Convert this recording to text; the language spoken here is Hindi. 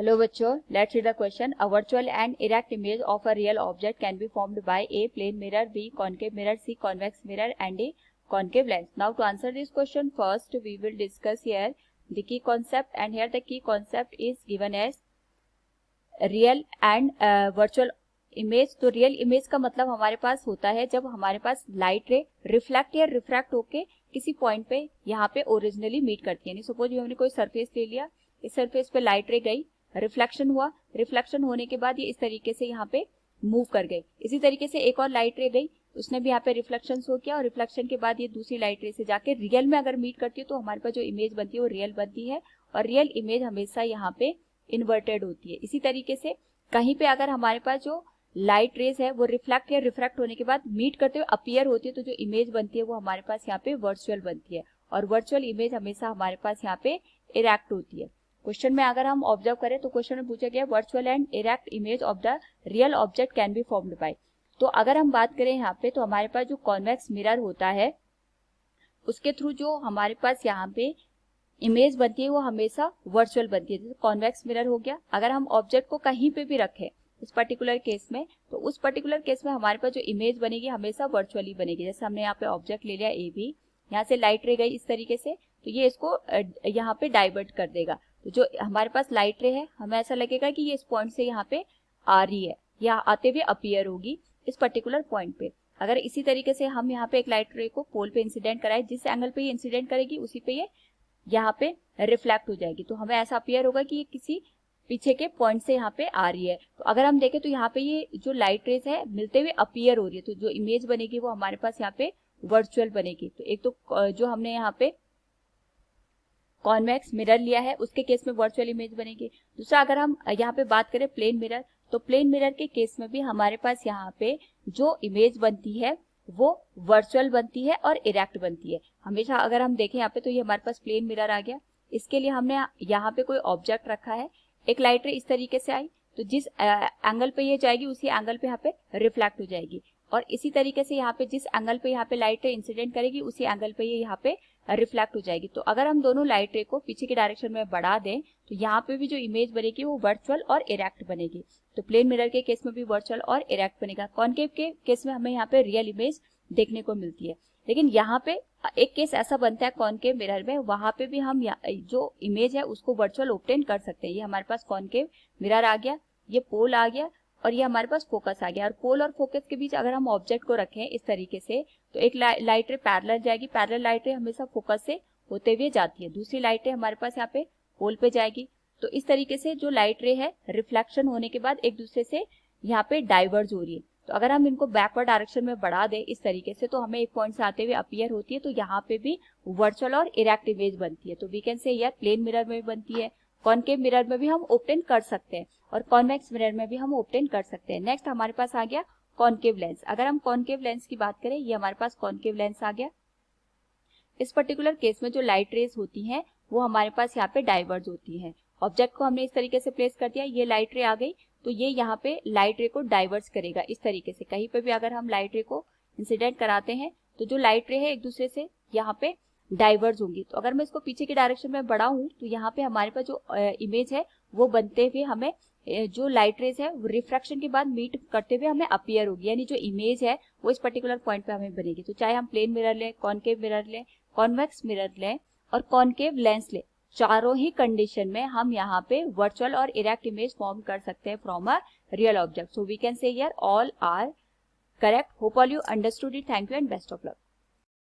Hello बच्चों, let's read the question. A virtual and erect image of a real object can be formed by A plane mirror, B concave mirror, C convex mirror and D concave lens. Now to answer this question, first we will discuss here the key concept, and here the key concept is given as real and virtual image. तो रियल इमेज का मतलब हमारे पास होता है जब हमारे पास लाइट रे रिफ्लेक्ट या रिफ्रैक्ट होके किसी पॉइंट पे यहाँ पे ओरिजिनली मीट करती है. सपोज हमने कोई सरफेस ले लिया, इस सरफेस पे लाइट रे गई, रिफ्लेक्शन हुआ, रिफ्लेक्शन होने के बाद ये इस तरीके से यहाँ पे मूव कर गई. इसी तरीके से एक और लाइट रे गई, उसने भी यहाँ पे रिफ्लेक्शन शो किया और रिफ्लेक्शन के बाद ये दूसरी लाइट रे से जाके रियल में अगर मीट करती है तो हमारे पास जो इमेज बनती है वो रियल बनती है. और रियल इमेज हमेशा यहाँ पे इन्वर्टेड होती है. इसी तरीके से कहीं पे अगर हमारे पास जो लाइट रेज है वो रिफ्लेक्ट या रिफ्रैक्ट होने के बाद मीट करते हुए अपीयर होती है तो जो इमेज बनती है वो हमारे पास यहाँ पे वर्चुअल बनती है. और वर्चुअल इमेज हमेशा हमारे पास यहाँ पे इरेक्ट होती है. क्वेश्चन में अगर हम ऑब्जर्व करें तो क्वेश्चन में पूछा गया virtual and erect image of the real object can be formed by. तो अगर हम बात करें यहाँ पे तो हमारे पास जो कॉन्वेक्स मिरर होता है उसके थ्रू जो हमारे पास यहाँ पे इमेज बनती है वो हमेशा वर्चुअल बनती है. जैसे कॉन्वेक्स मिरर हो गया, अगर हम ऑब्जेक्ट को कहीं पे भी रखें इस पर्टिकुलर केस में तो उस पर्टिकुलर केस में हमारे पास जो इमेज बनेगी हमेशा वर्चुअली बनेगी. जैसे हमने यहाँ पे ऑब्जेक्ट ले लिया ए बी, यहाँ से लाइट रे गई इस तरीके से तो ये इसको यहाँ पे डाइवर्ट कर देगा. तो जो हमारे पास लाइट रे है हमें ऐसा लगेगा कि ये इस पॉइंट से यहाँ पे आ रही है या आते हुए अपीयर होगी इस पर्टिकुलर पॉइंट पे. अगर इसी तरीके से हम यहाँ पे एक लाइट रे को पोल पे इंसिडेंट कराए, जिस एंगल पे ये इंसिडेंट करेगी उसी पे ये यहाँ पे रिफ्लेक्ट हो जाएगी तो हमें ऐसा अपीयर होगा कि ये किसी पीछे के पॉइंट से यहाँ पे आ रही है. तो अगर हम देखें तो यहाँ पे ये जो लाइट रेज है मिलते हुए अपीयर हो रही है तो जो इमेज बनेगी वो हमारे पास यहाँ पे वर्चुअल बनेगी. तो एक तो जो हमने यहाँ पे कॉन्वेक्स मिरर लिया है उसके केस में वर्चुअल इमेज बनेगी. दूसरा अगर हम यहाँ पे बात करें प्लेन मिरर, तो प्लेन मिरर के केस में भी हमारे पास यहाँ पे जो इमेज बनती है वो वर्चुअल बनती है और इरेक्ट बनती है. हमेशा अगर हम देखें यहाँ पे तो ये हमारे पास प्लेन मिरर आ गया. इसके लिए हमने यहाँ पे कोई ऑब्जेक्ट रखा है, एक लाइट रे इस तरीके से आई तो जिस एंगल पे ये जाएगी उसी एंगल पे यहाँ पे रिफ्लेक्ट हो जाएगी. और इसी तरीके से यहाँ पे जिस एंगल पे यहाँ पे लाइट रे इंसिडेंट करेगी उसी एंगल पे ये यहाँ पे रिफ्लेक्ट हो जाएगी. तो अगर हम दोनों लाइट रे को पीछे की डायरेक्शन में बढ़ा दें तो यहाँ पे भी जो इमेज बनेगी वो वर्चुअल और इरेक्ट बनेगी. तो प्लेन मिरर के केस में भी वर्चुअल और इरेक्ट बनेगा. कॉन्केव के केस में हमें यहाँ पे रियल इमेज देखने को मिलती है. लेकिन यहाँ पे एक केस ऐसा बनता है कॉन्केव मिरर में, वहां पे भी हम जो इमेज है उसको वर्चुअल ऑब्टेन कर सकते हैं. ये हमारे पास कॉन्केव मिरर आ गया, ये पोल आ गया और ये हमारे पास फोकस आ गया. और पोल और फोकस के बीच अगर हम ऑब्जेक्ट को रखें इस तरीके से तो एक लाइट रे पैरेलल जाएगी. पैरेलल लाइट रे हमेशा फोकस से होते हुए जाती है, दूसरी लाइट रे हमारे पास यहाँ पे पोल पे जाएगी. तो इस तरीके से जो लाइट रे है रिफ्लेक्शन होने के बाद एक दूसरे से यहाँ पे डाइवर्ज हो रही है. तो अगर हम इनको बैकवर्ड डायरेक्शन में बढ़ा दें इस तरीके से तो हमें एक पॉइंट से आते हुए अपीयर होती है. तो यहाँ पे भी वर्चुअल और इरेक्ट इमेज बनती है. तो वी कैन से यार प्लेन मिरर में भी बनती है, कॉन्केव मिरर में भी हम ऑब्टेन कर सकते हैं और कॉन्वेक्स मिरर में भी हम ऑब्टेन कर सकते हैं. नेक्स्ट हमारे पास आ गया कॉन्केव लेंस. अगर हम कॉन्केव लेंस की बात करें, ये हमारे पास कॉन्केव लेंस आ गया. इस पर्टिकुलर केस में जो लाइट रेज होती हैं वो हमारे पास यहाँ पे डाइवर्ज होती हैं. ऑब्जेक्ट को हमने इस तरीके से प्लेस कर दिया, ये लाइट रे आ गई तो ये यहाँ पे लाइट रे को डाइवर्स करेगा इस तरीके से. कहीं पे भी अगर हम लाइट रे को इंसिडेंट कराते हैं तो जो लाइट रे है एक दूसरे से यहाँ पे डाइवर्ज होंगी. तो अगर मैं इसको पीछे की डायरेक्शन में बढ़ाऊं तो यहाँ पे हमारे पास जो इमेज है वो बनते हुए हमें जो लाइट रेज है वो रिफ्रैक्शन के बाद मीट करते हुए हमें अपीयर होगी. यानी जो इमेज है वो इस पर्टिकुलर पॉइंट पे हमें बनेगी. तो चाहे हम प्लेन मिरर लें, कॉन्केव मिरर लें, कॉन्वेक्स मिरर लें और कॉन्केव लेंस लें, चारों ही कंडीशन में हम यहाँ पे वर्चुअल और इरेक्ट इमेज फॉर्म कर सकते हैं from a real object. So we can say here all are correct. Hope all you understood it. Thank you and best of luck.